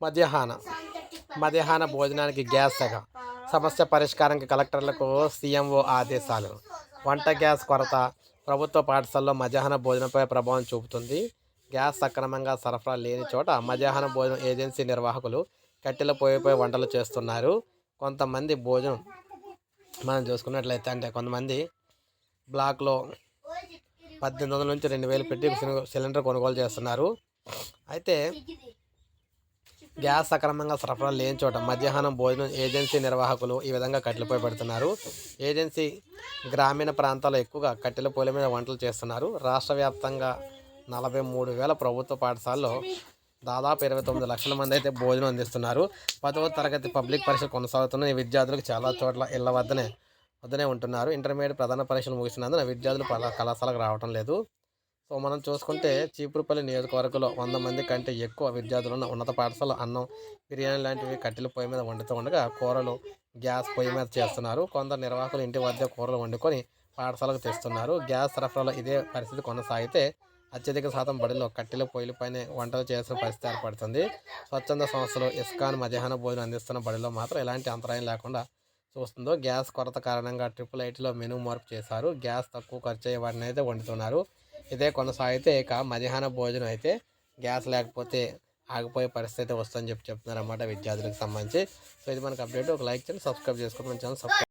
మధ్యాహ్న మధ్యాహ్న భోజనానికి గ్యాస్ తెగ సమస్య పరిష్కారానికి కలెక్టర్లకు సీఎంఓ ఆదేశాలు. వంట గ్యాస్ కొరత ప్రభుత్వ పాఠశాలలో మధ్యాహ్న భోజనంపై ప్రభావం చూపుతుంది. గ్యాస్ సక్రమంగా సరఫరా లేని చోట మధ్యాహ్న భోజనం ఏజెన్సీ నిర్వాహకులు కట్టెల పొయ్యిపై వంటలు చేస్తున్నారు. కొంతమంది భోజనం మనం చూసుకున్నట్లయితే అంటే కొంతమంది బ్లాక్లో 1800 నుంచి 2000 పెట్టి సిలిండర్ కొనుగోలు చేస్తున్నారు. అయితే గ్యాస్ సక్రమంగా సరఫరా లేని చోట మధ్యాహ్నం భోజనం ఏజెన్సీ నిర్వాహకులు ఈ విధంగా కట్టెల పొయ్యి పెడుతున్నారు. ఏజెన్సీ గ్రామీణ ప్రాంతాల్లో ఎక్కువగా కట్టెల పొయ్యిల మీద వంటలు చేస్తున్నారు. రాష్ట్ర వ్యాప్తంగా 43,000 ప్రభుత్వ పాఠశాలలో దాదాపు 29 లక్షల మంది అయితే భోజనం అందిస్తున్నారు. 10వ తరగతి పబ్లిక్ పరీక్షలు కొనసాగుతున్న ఈ విద్యార్థులకు చాలా చోట్ల ఇళ్ల వద్దనే ఉంటున్నారు. ఇంటర్మీడియట్ ప్రధాన పరీక్షలు ముగిసినందున విద్యార్థులు కళాశాలకు రావడం లేదు. సో మనం చూసుకుంటే చీపురుపల్లి నియోజకవర్గంలో 100 మంది కంటే ఎక్కువ విద్యార్థులను ఉన్నత పాఠశాల అన్నం, బిర్యానీ లాంటివి కట్టెల పొయ్యి మీద వండుతూ ఉండగా కూరలు గ్యాస్ పొయ్యి మీద చేస్తున్నారు. కొందరు నిర్వాహకులు ఇంటి వద్ద కూరలు వండుకొని పాఠశాలకు తెస్తున్నారు. గ్యాస్ సరఫరాలో ఇదే పరిస్థితి కొనసాగితే అత్యధిక శాతం బడిలో కట్టెల పొయ్యిలపైనే వంటలు చేసిన పరిస్థితి ఏర్పడుతుంది. స్వచ్ఛంద సంస్థలు ఇస్కాన్ మధ్యాహ్న భోజనం అందిస్తున్న బడిలో మాత్రం ఎలాంటి అంతరాయం లేకుండా చూస్తుందో. గ్యాస్ కొరత కారణంగా IIITలో మెనూ మార్పు చేశారు. గ్యాస్ తక్కువ ఖర్చు అయ్యే వాటిని అయితే వండుతున్నారు. ఇదే కొనసాగితే ఇక మధ్యాహ్న భోజనం అయితే గ్యాస్ లేకపోతే ఆగిపోయే పరిస్థితి వస్తుందని చెప్తున్నారు అన్నమాట విద్యార్థులకు సంబంధించి. సో ఇది మనకు అప్డేట్. ఒక లైక్ చేయండి, సబ్స్క్రైబ్ చేసుకోండి, మన ఛానల్ సబ్స్క్రైబ్